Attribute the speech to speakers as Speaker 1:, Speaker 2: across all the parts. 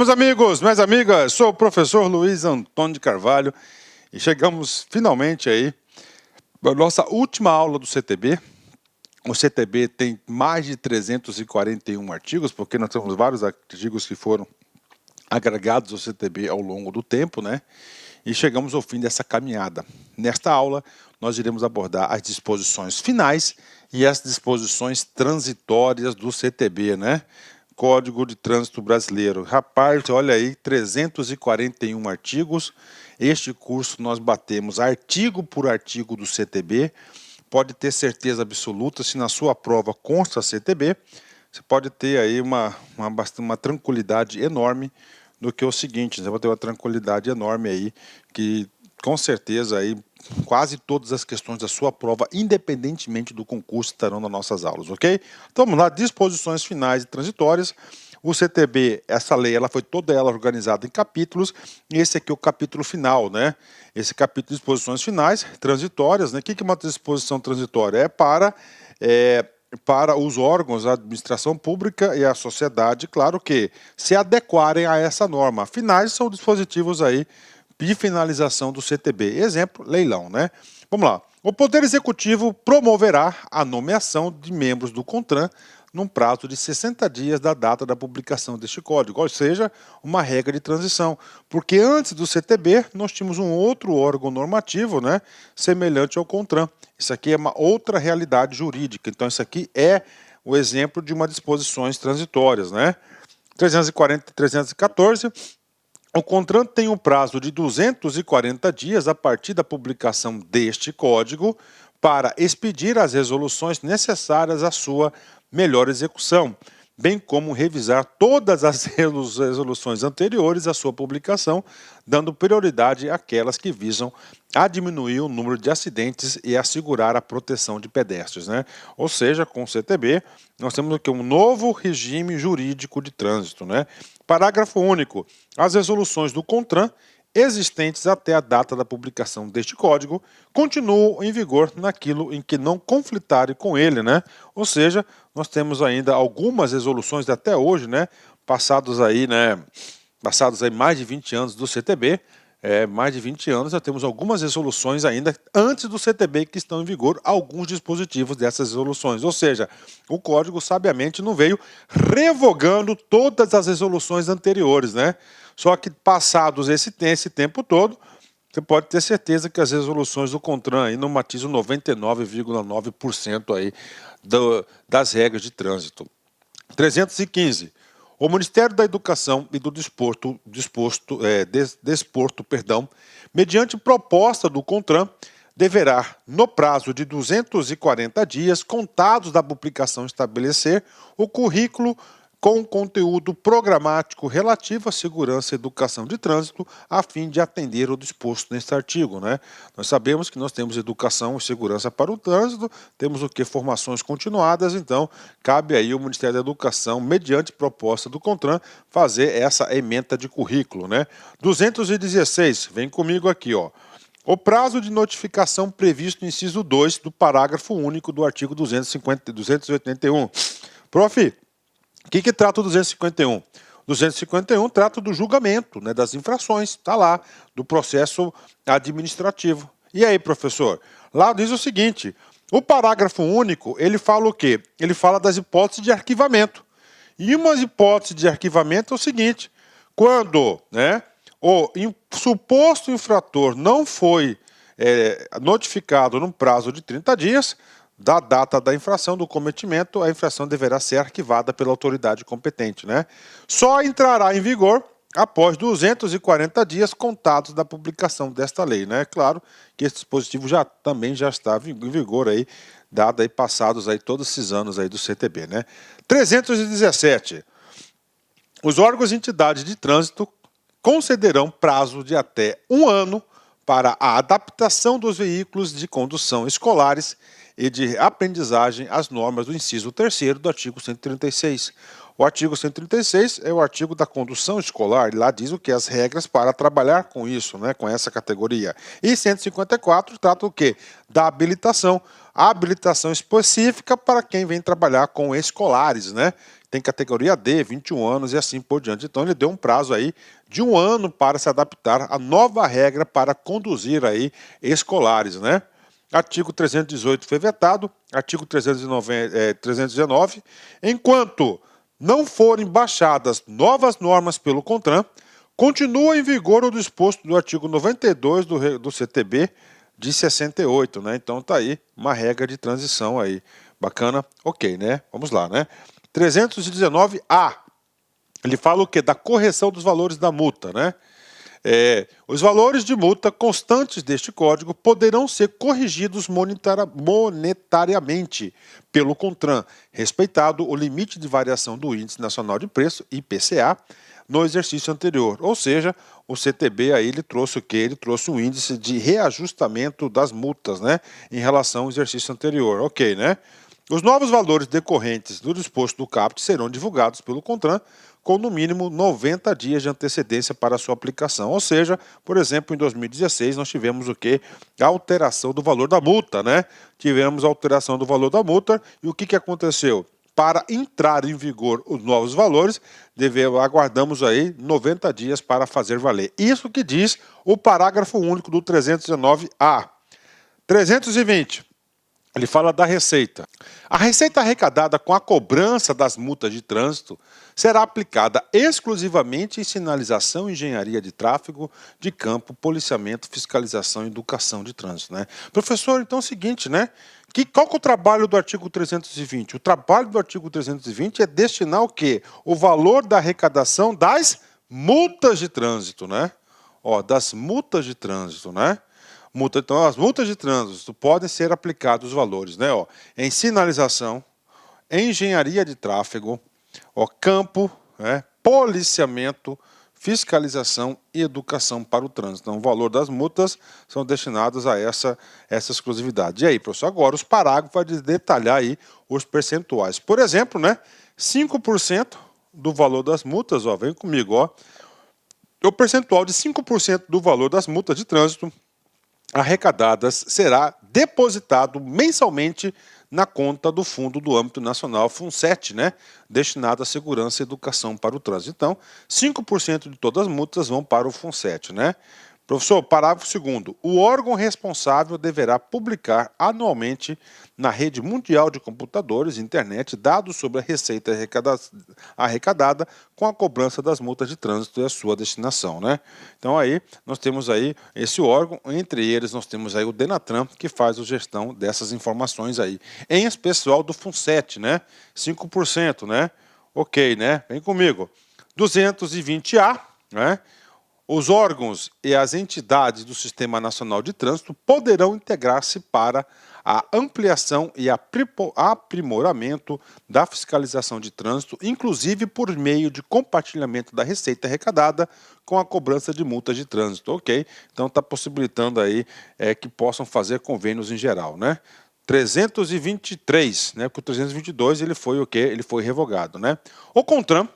Speaker 1: meus amigos, minhas amigas, sou o professor Luiz Antônio de Carvalho e chegamos finalmente aí para a nossa última aula do CTB. O CTB tem mais de 341 artigos, porque nós temos vários artigos que foram agregados ao CTB ao longo do tempo, né? E chegamos ao fim dessa caminhada. Nesta aula, nós iremos abordar as disposições finais e as disposições transitórias do CTB, né? Código de Trânsito Brasileiro. Rapaz, olha aí, 341 artigos. Este curso nós batemos artigo por artigo do CTB. Pode ter certeza absoluta, se na sua prova consta CTB, você pode ter aí uma tranquilidade enorme do que o seguinte, você vai ter uma tranquilidade enorme aí, que com certeza aí quase todas as questões da sua prova, independentemente do concurso, estarão nas nossas aulas, ok? Então vamos lá, disposições finais e transitórias. O CTB, essa lei, ela foi toda ela organizada em capítulos, e esse aqui é o capítulo final, né? Esse capítulo de disposições finais, transitórias, né? O que é uma disposição transitória? Para os órgãos, a administração pública e a sociedade, claro que se adequarem a essa norma. Finais são dispositivos aí de finalização do CTB. Exemplo, leilão, né? Vamos lá. O Poder Executivo promoverá a nomeação de membros do CONTRAN num prazo de 60 dias da data da publicação deste código, ou seja, uma regra de transição. Porque antes do CTB, nós tínhamos um outro órgão normativo, né, semelhante ao CONTRAN. Isso aqui é uma outra realidade jurídica. Então, isso aqui é o exemplo de uma disposições transitórias, né? 340 e 314. O CONTRAN tem um prazo de 240 dias a partir da publicação deste código para expedir as resoluções necessárias à sua melhor execução, bem como revisar todas as resoluções anteriores à sua publicação, dando prioridade àquelas que visam a diminuir o número de acidentes e assegurar a proteção de pedestres, né? Ou seja, com o CTB, nós temos aqui um novo regime jurídico de trânsito, né? Parágrafo único. As resoluções do CONTRAN existentes até a data da publicação deste código continuam em vigor naquilo em que não conflitarem com ele, né? Ou seja, nós temos ainda algumas resoluções de até hoje, né? Passados aí mais de 20 anos do CTB, mais de 20 anos, já temos algumas resoluções ainda antes do CTB que estão em vigor, alguns dispositivos dessas resoluções. Ou seja, o código sabiamente não veio revogando todas as resoluções anteriores, né? Só que passados esse tempo todo, você pode ter certeza que as resoluções do CONTRAN aí normatizam 99,9% aí das regras de trânsito. 315. O Ministério da Educação e do Desporto, mediante proposta do CONTRAN, deverá, no prazo de 240 dias, contados da publicação, estabelecer o currículo com conteúdo programático relativo à segurança e educação de trânsito, a fim de atender o disposto neste artigo, né? Nós sabemos que nós temos educação e segurança para o trânsito, temos o que? Formações continuadas, então cabe aí ao Ministério da Educação, mediante proposta do CONTRAN, fazer essa ementa de currículo, né? 216, vem comigo aqui, ó. O prazo de notificação previsto no inciso 2 do parágrafo único do artigo 281. Prof, o que trata o 251? 251 trata do julgamento, né, das infrações, está lá, do processo administrativo. E aí, professor? Lá diz o seguinte, o parágrafo único, ele fala o quê? Ele fala das hipóteses de arquivamento. E uma hipótese de arquivamento é o seguinte, quando, né, o suposto infrator não foi notificado no prazo de 30 dias, da data da infração, do cometimento, a infração deverá ser arquivada pela autoridade competente, né? Só entrará em vigor após 240 dias contados da publicação desta lei, né? Claro que esse dispositivo também já está em vigor aí, dado aí passados aí todos esses anos aí do CTB, né? 317. Os órgãos e entidades de trânsito concederão prazo de até 1 ano para a adaptação dos veículos de condução escolares e de aprendizagem às normas do inciso 3º do artigo 136. O artigo 136 é o artigo da condução escolar, e lá diz o que? As regras para trabalhar com isso, né, com essa categoria. E 154 trata o quê? Da habilitação. A habilitação específica para quem vem trabalhar com escolares, né? tem categoria D, 21 anos e assim por diante. Então ele deu um prazo aí de 1 ano para se adaptar à nova regra para conduzir aí escolares, né? Artigo 318 foi vetado, artigo 319, enquanto não forem baixadas novas normas pelo CONTRAN, continua em vigor o disposto do artigo 92 do CTB de 68, né? Então tá aí uma regra de transição aí. Bacana? Ok, né? Vamos lá, né? 319A. Ele fala o quê? Da correção dos valores da multa, né? Os valores de multa constantes deste código poderão ser corrigidos monetariamente pelo CONTRAN, respeitado o limite de variação do Índice Nacional de Preço, IPCA, no exercício anterior. Ou seja, o CTB aí ele trouxe o quê? Ele trouxe um índice de reajustamento das multas, né, em relação ao exercício anterior. Ok, né? Os novos valores decorrentes do disposto do CAPT serão divulgados pelo CONTRAN com no mínimo 90 dias de antecedência para sua aplicação. Ou seja, por exemplo, em 2016 nós tivemos o quê? A alteração do valor da multa, né? Tivemos a alteração do valor da multa e o que aconteceu? Para entrar em vigor os novos valores, aguardamos aí 90 dias para fazer valer. Isso que diz o parágrafo único do 319A. 320. Ele fala da receita. A receita arrecadada com a cobrança das multas de trânsito será aplicada exclusivamente em sinalização, engenharia de tráfego, de campo, policiamento, fiscalização e educação de trânsito, né? Professor, então é o seguinte, né? Qual que é o trabalho do artigo 320? O trabalho do artigo 320 é destinar o quê? O valor da arrecadação das multas de trânsito, né? Ó, das multas de trânsito, né? Então, as multas de trânsito podem ser aplicados os valores, né? Ó, em sinalização, engenharia de tráfego, ó, campo, né? Policiamento, fiscalização e educação para o trânsito. Então, o valor das multas são destinados a essa exclusividade. E aí, professor, agora os parágrafos vão detalhar aí os percentuais. Por exemplo, né? 5% do valor das multas, ó, vem comigo, ó. O percentual de 5% do valor das multas de trânsito arrecadadas será depositado mensalmente na conta do Fundo do Âmbito Nacional, FUNSET, né, destinado à segurança e educação para o trânsito. Então, 5% de todas as multas vão para o FUNSET, né? Professor, parágrafo 2º. O órgão responsável deverá publicar anualmente na rede mundial de computadores, internet, dados sobre a receita arrecadada com a cobrança das multas de trânsito e a sua destinação, né? Então aí nós temos aí esse órgão, entre eles nós temos aí o Denatran, que faz a gestão dessas informações aí, em especial do FUNSET, né? 5%, né? Ok, né? Vem comigo. 220A, né? Os órgãos e as entidades do Sistema Nacional de Trânsito poderão integrar-se para a ampliação e aprimoramento da fiscalização de trânsito, inclusive por meio de compartilhamento da receita arrecadada com a cobrança de multas de trânsito, ok? Então está possibilitando aí que possam fazer convênios em geral, né? 323, né? Porque o 322 ele foi o quê? Ele foi revogado, né? O CONTRAN,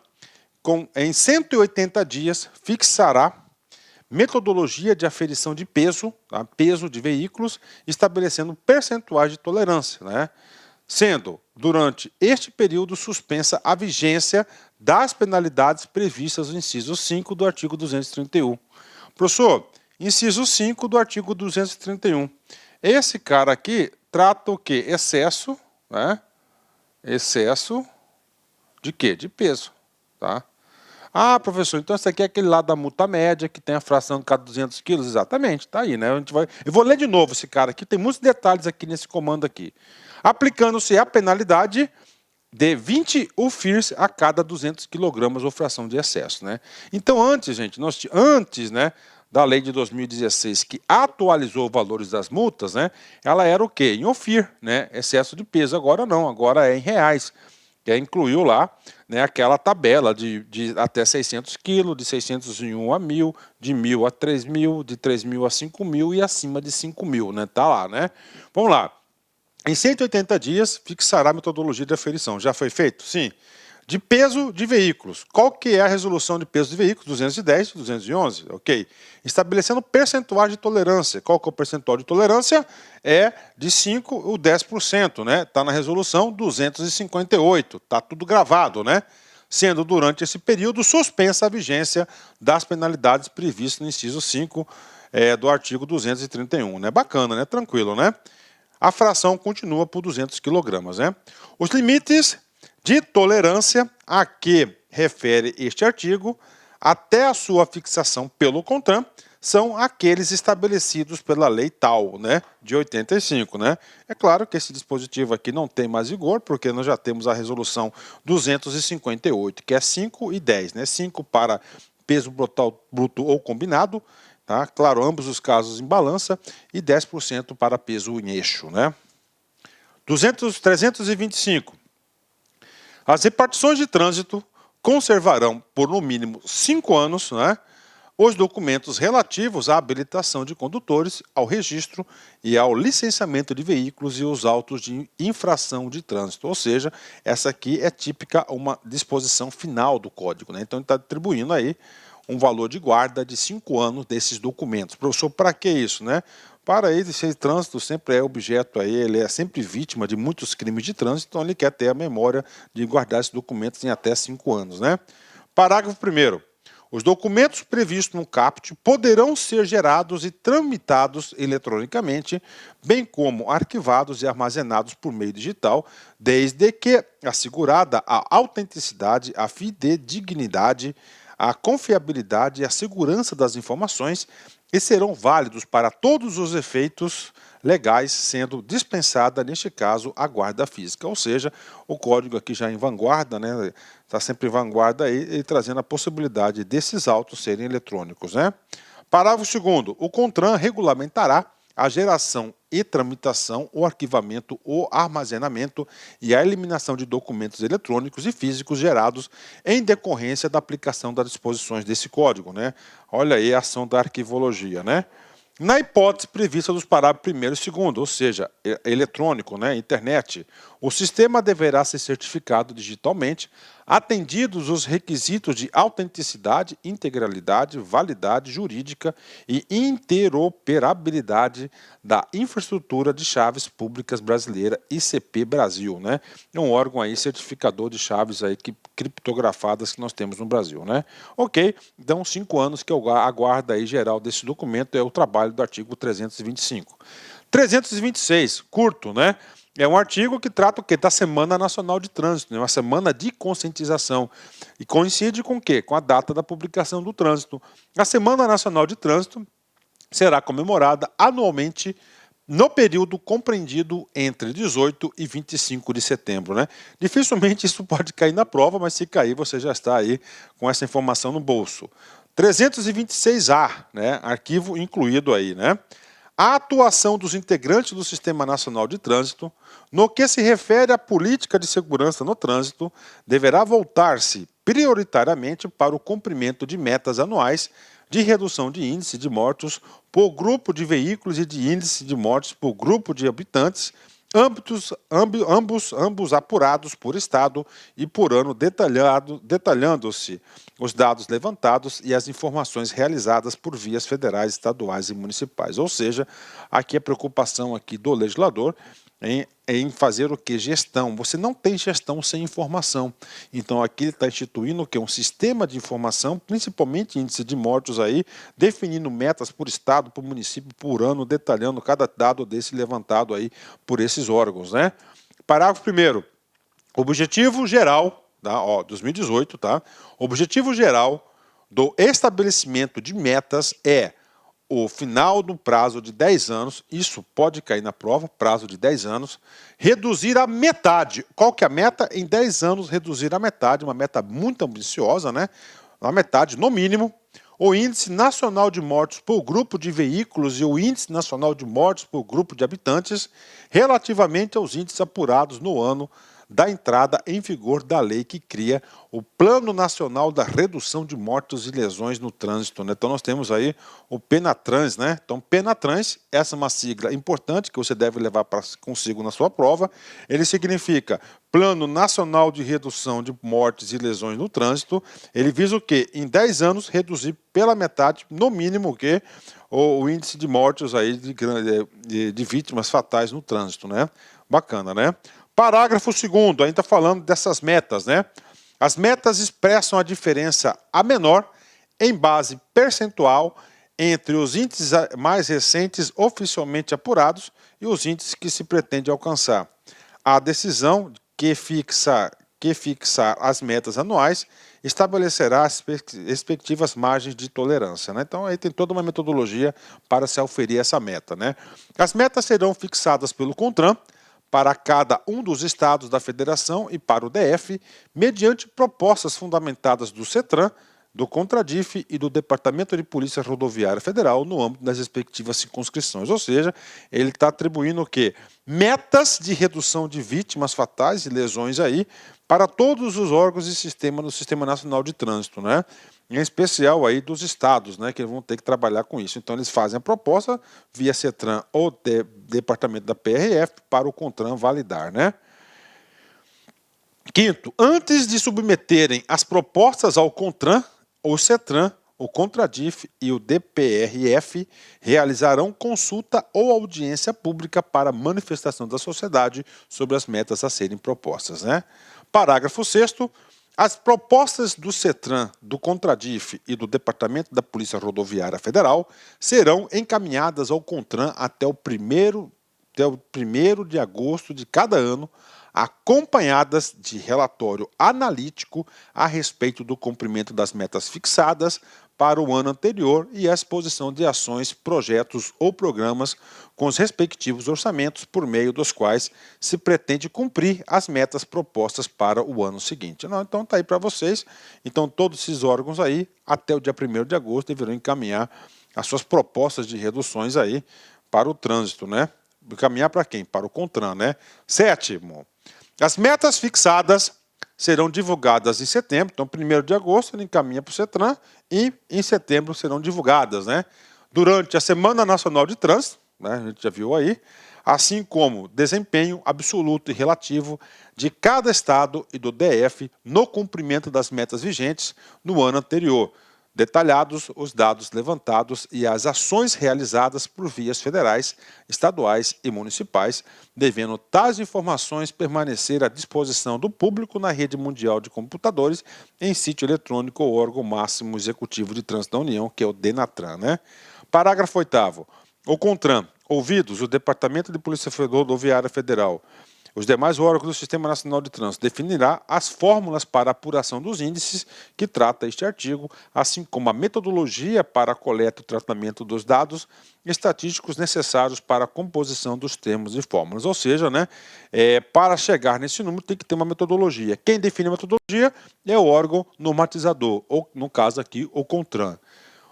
Speaker 1: em 180 dias, fixará metodologia de aferição de peso, tá? Peso de veículos, estabelecendo percentuais de tolerância, né? Sendo, durante este período, suspensa a vigência das penalidades previstas no inciso 5 do artigo 231. Professor, inciso 5 do artigo 231. Esse cara aqui trata o quê? Excesso, né? Excesso de quê? De peso, tá? Ah, professor, então esse aqui é aquele lá da multa média, que tem a fração de cada 200 quilos? Exatamente, tá aí, né? Eu vou ler de novo esse cara aqui, tem muitos detalhes aqui nesse comando aqui. Aplicando-se a penalidade de 20 UFIRs a cada 200 kg ou fração de excesso, né? Então, antes, gente, antes, né, da lei de 2016, que atualizou os valores das multas, né, ela era o quê? Em UFIR, né? Excesso de peso. Agora não, agora é em reais. Que incluiu lá, né, aquela tabela de até 600 quilos, de 601 a 1.000, de 1.000 a 3.000, de 3.000 a 5.000 e acima de 5.000, né? Tá lá, né? Vamos lá. Em 180 dias, fixará a metodologia de aferição. Já foi feito? Sim. De peso de veículos. Qual que é a resolução de peso de veículos? 210 e 211, ok? Estabelecendo percentual de tolerância. Qual que é o percentual de tolerância? É de 5 ou 10%, né? Está na resolução 258, está tudo gravado, né? Sendo durante esse período suspensa a vigência das penalidades previstas no inciso 5 do artigo 231, né? Bacana, né? Tranquilo, né? A fração continua por 200 kg, né? Os limites de tolerância a que refere este artigo, até a sua fixação pelo CONTRAN, são aqueles estabelecidos pela lei tal, né, de 85, né? É claro que esse dispositivo aqui não tem mais vigor, porque nós já temos a resolução 258, que é 5 e 10, né? 5 para peso bruto ou combinado, tá? Claro, ambos os casos em balança, e 10% para peso em eixo, né? 325. As repartições de trânsito conservarão por no mínimo 5 anos, né, os documentos relativos à habilitação de condutores, ao registro e ao licenciamento de veículos e os autos de infração de trânsito. Ou seja, essa aqui é típica uma disposição final do código, né? Então ele está atribuindo aí um valor de guarda de 5 anos desses documentos. Professor, para que isso, né? Para ele, esse trânsito sempre é objeto aí, ele é sempre vítima de muitos crimes de trânsito, então ele quer ter a memória de guardar esses documentos em até 5 anos, né? Parágrafo 1º. Os documentos previstos no CAPT poderão ser gerados e tramitados eletronicamente, bem como arquivados e armazenados por meio digital, desde que assegurada a autenticidade, a fidedignidade, a confiabilidade e a segurança das informações, e serão válidos para todos os efeitos legais, sendo dispensada, neste caso, a guarda física. Ou seja, o código aqui já em vanguarda, né? Está sempre em vanguarda aí, e trazendo a possibilidade desses autos serem eletrônicos, né? Parágrafo 2º. O CONTRAN regulamentará a geração e tramitação, o arquivamento, o armazenamento e a eliminação de documentos eletrônicos e físicos gerados em decorrência da aplicação das disposições desse código, né? Olha aí a ação da arquivologia, né? Na hipótese prevista dos parágrafos 1º e 2º, ou seja, eletrônico, né, internet, o sistema deverá ser certificado digitalmente, atendidos os requisitos de autenticidade, integralidade, validade jurídica e interoperabilidade da infraestrutura de chaves públicas brasileira, ICP Brasil, né? É um órgão aí certificador de chaves aí criptografadas que nós temos no Brasil, né? Ok, então 5 anos que a guarda aí geral desse documento é o trabalho do artigo 325. 326, curto, né? É um artigo que trata o quê? Da Semana Nacional de Trânsito, né? Uma semana de conscientização. E coincide com o quê? Com a data da publicação do trânsito. A Semana Nacional de Trânsito será comemorada anualmente no período compreendido entre 18 e 25 de setembro, né? Dificilmente isso pode cair na prova, mas se cair você já está aí com essa informação no bolso. 326A, né? Arquivo incluído aí, né? A atuação dos integrantes do Sistema Nacional de Trânsito, no que se refere à política de segurança no trânsito, deverá voltar-se prioritariamente para o cumprimento de metas anuais de redução de índice de mortos por grupo de veículos e de índice de mortes por grupo de habitantes, ambos apurados por estado e por ano, detalhando-se os dados levantados e as informações realizadas por vias federais, estaduais e municipais. Ou seja, aqui a preocupação aqui do legislador em fazer o que? Gestão. Você não tem gestão sem informação. Então aqui ele está instituindo o que? Um sistema de informação, principalmente índice de mortos aí, definindo metas por estado, por município, por ano, detalhando cada dado desse levantado aí por esses órgãos, né? Parágrafo 1º. Objetivo geral, tá? 2018, tá? Objetivo geral do estabelecimento de metas é o final do prazo de 10 anos, isso pode cair na prova, prazo de 10 anos, reduzir a metade. Qual que é a meta? Em 10 anos, reduzir a metade, uma meta muito ambiciosa, né? A metade, no mínimo, o Índice Nacional de Mortos por Grupo de Veículos e o Índice Nacional de Mortos por Grupo de Habitantes, relativamente aos índices apurados no ano da entrada em vigor da lei que cria o Plano Nacional da Redução de Mortes e Lesões no Trânsito, né? Então nós temos aí o Penatrans, né? Então Penatrans, essa é uma sigla importante que você deve levar consigo na sua prova. Ele significa Plano Nacional de Redução de Mortes e Lesões no Trânsito. Ele visa o quê? Em 10 anos reduzir pela metade, no mínimo, o quê? O índice de mortes aí de vítimas fatais no trânsito, né? Bacana, né? Parágrafo 2º, ainda falando dessas metas, né? As metas expressam a diferença a menor em base percentual entre os índices mais recentes oficialmente apurados e os índices que se pretende alcançar. A decisão que fixar as metas anuais estabelecerá as respectivas margens de tolerância, né? Então aí tem toda uma metodologia para se aferir essa meta, né? As metas serão fixadas pelo CONTRAN para cada um dos estados da federação e para o DF, mediante propostas fundamentadas do CETRAN, do CONTRADIF e do Departamento de Polícia Rodoviária Federal no âmbito das respectivas circunscrições. Ou seja, ele está atribuindo o quê? Metas de redução de vítimas fatais e lesões aí para todos os órgãos e sistemas do Sistema Nacional de Trânsito, né? Em especial aí dos estados, né, que vão ter que trabalhar com isso. Então eles fazem a proposta via CETRAN ou Departamento da PRF para o CONTRAN validar, né? Quinto, antes de submeterem as propostas ao CONTRAN, o CETRAN, o CONTRADIF e o DPRF realizarão consulta ou audiência pública para manifestação da sociedade sobre as metas a serem propostas, né? Parágrafo 6º. As propostas do CETRAN, do CONTRADIF e do Departamento da Polícia Rodoviária Federal serão encaminhadas ao CONTRAN até o 1º de agosto de cada ano, acompanhadas de relatório analítico a respeito do cumprimento das metas fixadas para o ano anterior e a exposição de ações, projetos ou programas com os respectivos orçamentos por meio dos quais se pretende cumprir as metas propostas para o ano seguinte. Então está aí para vocês. Então todos esses órgãos aí, até o dia 1º de agosto, deverão encaminhar as suas propostas de reduções aí para o trânsito, né? Encaminhar para quem? Para o CONTRAN, né? 7º. As metas fixadas serão divulgadas em setembro, então 1º de agosto ele encaminha para o CETRAN e em setembro serão divulgadas, né? Durante a Semana Nacional de Trânsito, né? A gente já viu aí, assim como desempenho absoluto e relativo de cada estado e do DF no cumprimento das metas vigentes no ano anterior, detalhados os dados levantados e as ações realizadas por vias federais, estaduais e municipais, devendo tais informações permanecer à disposição do público na rede mundial de computadores em sítio eletrônico ou órgão máximo executivo de trânsito da União, que é o DENATRAN, né? Parágrafo 8º. O CONTRAN, ouvidos o Departamento de Polícia Rodoviária Federal, os demais órgãos do Sistema Nacional de Trânsito definirá as fórmulas para a apuração dos índices que trata este artigo, assim como a metodologia para a coleta e tratamento dos dados estatísticos necessários para a composição dos termos e fórmulas. Ou seja, né, para chegar nesse número tem que ter uma metodologia. Quem define a metodologia é o órgão normatizador, ou no caso aqui o CONTRAN.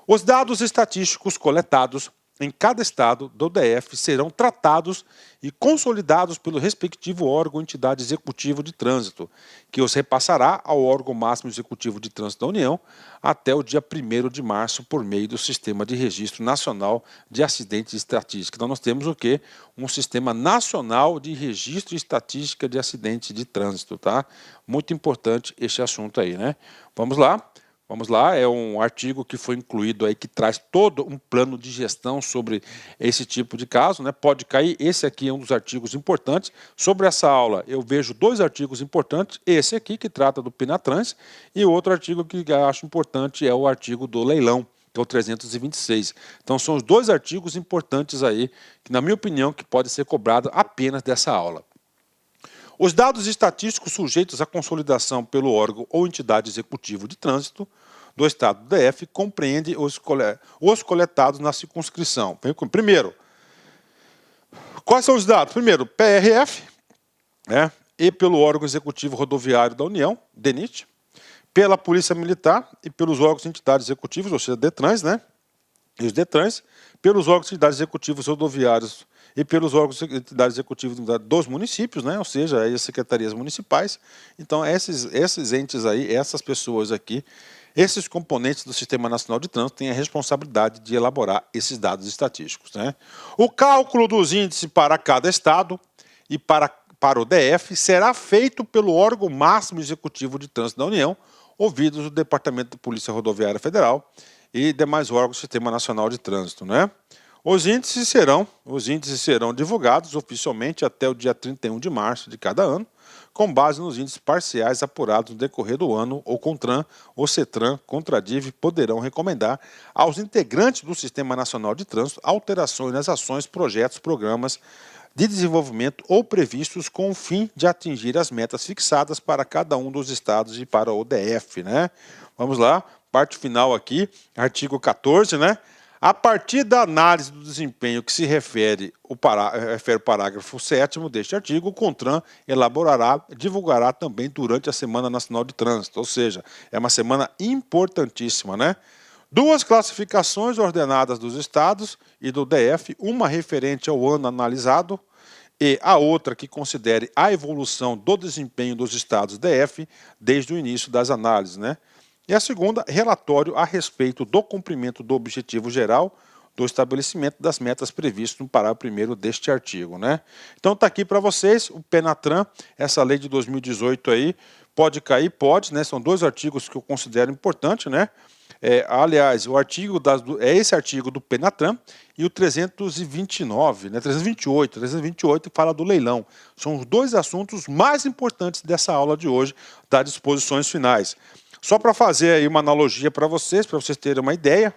Speaker 1: Os dados estatísticos coletados em cada estado do DF serão tratados e consolidados pelo respectivo órgão ou entidade executiva de trânsito, que os repassará ao órgão máximo executivo de trânsito da União até o dia 1º de março por meio do Sistema de Registro Nacional de Acidentes e Estatística. Então nós temos o quê? Um Sistema Nacional de Registro e Estatística de Acidentes de Trânsito, tá? Muito importante este assunto aí, né? Vamos lá. Vamos lá, é um artigo que foi incluído aí que traz todo um plano de gestão sobre esse tipo de caso, né? Pode cair, esse aqui é um dos artigos importantes. Sobre essa aula eu vejo 2 artigos importantes, esse aqui que trata do Penatrans e o outro artigo que eu acho importante é o artigo do leilão, que é o 326. Então são os 2 artigos importantes aí, que na minha opinião que pode ser cobrado apenas dessa aula. Os dados estatísticos sujeitos à consolidação pelo órgão ou entidade executivo de trânsito do Estado do DF compreendem os coletados na circunscrição. Primeiro, quais são os dados? Primeiro, PRF, né, e pelo órgão executivo rodoviário da União, DENIT, pela Polícia Militar e pelos órgãos e entidades executivas, ou seja, DETRANS, né, e os DETRANS, pelos órgãos e entidades executivos rodoviários e pelos órgãos e entidades executivas dos municípios, né? Ou seja, aí as secretarias municipais. Então, esses entes aí, essas pessoas aqui, esses componentes do Sistema Nacional de Trânsito têm a responsabilidade de elaborar esses dados estatísticos, né? O cálculo dos índices para cada estado e para o DF será feito pelo órgão máximo executivo de trânsito da União, ouvidos o Departamento de Polícia Rodoviária Federal e demais órgãos do Sistema Nacional de Trânsito, né? Os índices serão divulgados oficialmente até o dia 31 de março de cada ano, com base nos índices parciais apurados no decorrer do ano. O CONTRAN, o CETRAN, CONTRADIV poderão recomendar aos integrantes do Sistema Nacional de Trânsito alterações nas ações, projetos, programas de desenvolvimento ou previstos com o fim de atingir as metas fixadas para cada um dos estados e para o DF, né? Vamos lá, parte final aqui, artigo 14, né? A partir da análise do desempenho que se refere o parágrafo 7º deste artigo, o CONTRAN divulgará também durante a Semana Nacional de Trânsito, ou seja, é uma semana importantíssima, né? Duas classificações ordenadas dos estados e do DF, uma referente ao ano analisado e a outra que considere a evolução do desempenho dos estados DF desde o início das análises, né? E a segunda, relatório a respeito do cumprimento do objetivo geral do estabelecimento das metas previstas no parágrafo 1º deste artigo, né? Então está aqui para vocês o PENATRAN, essa lei de 2018 aí, pode cair? Pode, né? São dois artigos que eu considero importantes, né? Aliás, o artigo é esse artigo do PENATRAN e o 329, né? 328 fala do leilão. São os dois assuntos mais importantes dessa aula de hoje, das disposições finais. Só para fazer aí uma analogia para vocês terem uma ideia,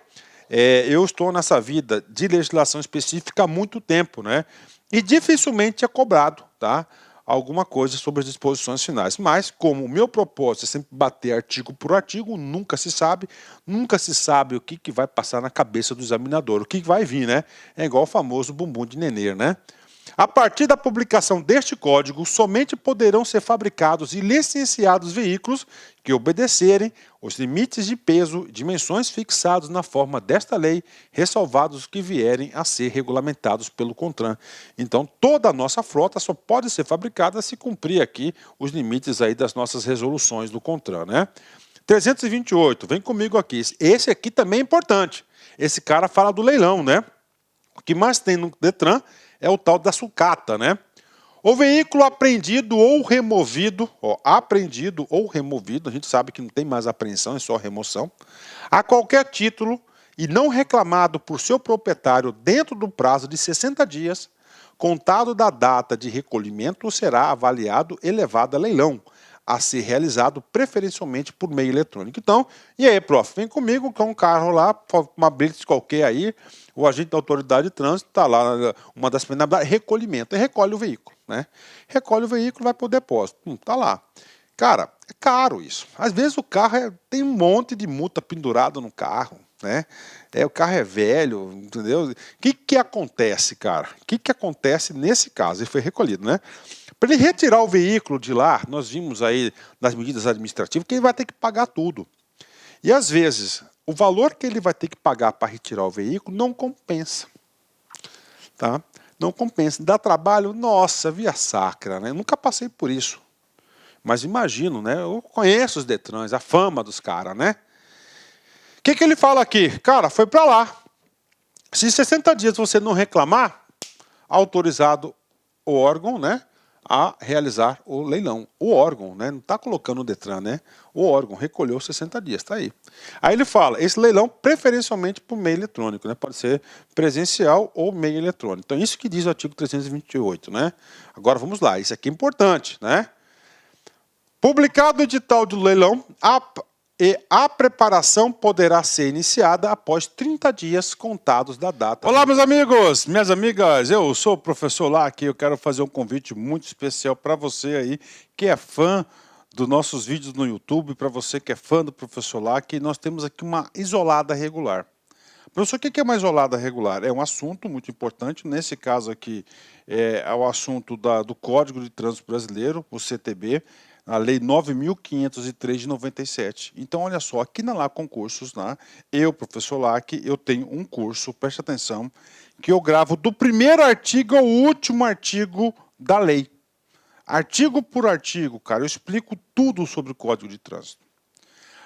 Speaker 1: eu estou nessa vida de legislação específica há muito tempo, né? E dificilmente é cobrado, tá? Alguma coisa sobre as disposições finais. Mas, como o meu propósito é sempre bater artigo por artigo, nunca se sabe o que vai passar na cabeça do examinador, o que vai vir, né? É igual o famoso bumbum de nenê, né? A partir da publicação deste código, somente poderão ser fabricados e licenciados veículos que obedecerem os limites de peso e dimensões fixados na forma desta lei, ressalvados os que vierem a ser regulamentados pelo CONTRAN. Então, toda a nossa frota só pode ser fabricada se cumprir aqui os limites aí das nossas resoluções do CONTRAN, né? 328, vem comigo aqui. Esse aqui também é importante. Esse cara fala do leilão, né? O que mais tem no DETRAN é o tal da sucata, né? O veículo apreendido ou removido, a gente sabe que não tem mais apreensão, é só remoção, a qualquer título e não reclamado por seu proprietário dentro do prazo de 60 dias, contado da data de recolhimento, será avaliado e levado a leilão, a ser realizado preferencialmente por meio eletrônico. Então, e aí, prof, vem comigo com um carro lá, uma blitz qualquer aí, o agente da autoridade de trânsito está lá, uma das penalidades, recolhimento, e recolhe o veículo, né? Recolhe o veículo, vai para o depósito, está lá. Cara, é caro isso. Às vezes o carro tem um monte de multa pendurada no carro, né? O carro é velho, entendeu? O que acontece, cara? O que acontece nesse caso? Ele foi recolhido, né? Para ele retirar o veículo de lá, nós vimos aí nas medidas administrativas que ele vai ter que pagar tudo. E às vezes, o valor que ele vai ter que pagar para retirar o veículo não compensa. Tá? Não compensa. Dá trabalho? Nossa, via sacra, né? Eu nunca passei por isso. Mas imagino, né? Eu conheço os Detrans, a fama dos caras, né? O que ele fala aqui? Cara, foi para lá. Se 60 dias você não reclamar, autorizado o órgão, né, a realizar o leilão. O órgão, né, não está colocando o Detran, né? O órgão recolheu 60 dias, está aí. Aí ele fala, esse leilão preferencialmente por meio eletrônico, né? Pode ser presencial ou meio eletrônico. Então isso que diz o artigo 328, né? Agora vamos lá, isso aqui é importante, né? Publicado o edital do leilão, a preparação poderá ser iniciada após 30 dias contados da data. Olá, meus amigos, minhas amigas, eu sou o professor Lac, eu quero fazer um convite muito especial para você aí, que é fã dos nossos vídeos no YouTube, para você que é fã do professor Lac, nós temos aqui uma isolada regular. Professor, o que é uma isolada regular? É um assunto muito importante, nesse caso aqui é o assunto do Código de Trânsito Brasileiro, o CTB, a Lei 9.503 de 97. Então, olha só, aqui na Lá Concursos, né, eu, professor Lac, eu tenho um curso, preste atenção, que eu gravo do primeiro artigo ao último artigo da lei. Artigo por artigo, cara, eu explico tudo sobre o Código de Trânsito.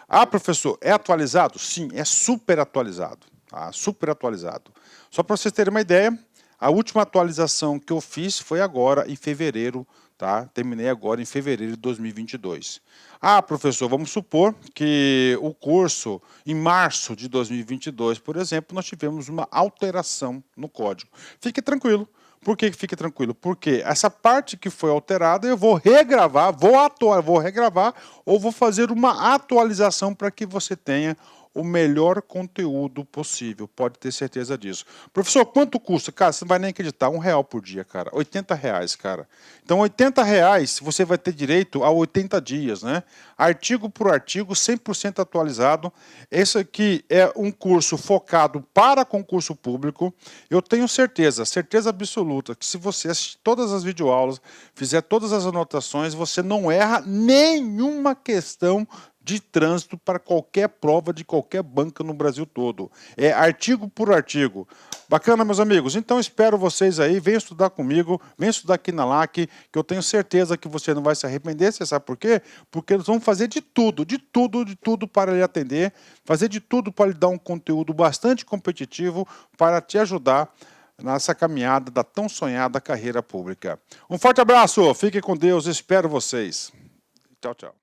Speaker 1: Ah, professor, é atualizado? Sim, é super atualizado. Tá? Super atualizado. Só para vocês terem uma ideia, a última atualização que eu fiz foi agora, em fevereiro, tá? Terminei agora em fevereiro de 2022. Ah, professor, vamos supor que o curso, em março de 2022, por exemplo, nós tivemos uma alteração no código. Fique tranquilo. Por que fique tranquilo? Porque essa parte que foi alterada eu vou regravar, vou regravar ou vou fazer uma atualização para que você tenha o melhor conteúdo possível. Pode ter certeza disso. Professor, quanto custa? Cara, você não vai nem acreditar. R$1 por dia, cara. R$80, cara. Então, R$80 você vai ter direito a 80 dias, né? Artigo por artigo, 100% atualizado. Esse aqui é um curso focado para concurso público. Eu tenho certeza absoluta, que se você assistir todas as videoaulas, fizer todas as anotações, você não erra nenhuma questão de trânsito para qualquer prova de qualquer banca no Brasil todo. É artigo por artigo. Bacana, meus amigos? Então espero vocês aí, venham estudar comigo, venham estudar aqui na LAC, que eu tenho certeza que você não vai se arrepender. Você sabe por quê? Porque eles vão fazer de tudo para lhe atender, fazer de tudo para lhe dar um conteúdo bastante competitivo para te ajudar nessa caminhada da tão sonhada carreira pública. Um forte abraço, fiquem com Deus, espero vocês. Tchau, tchau.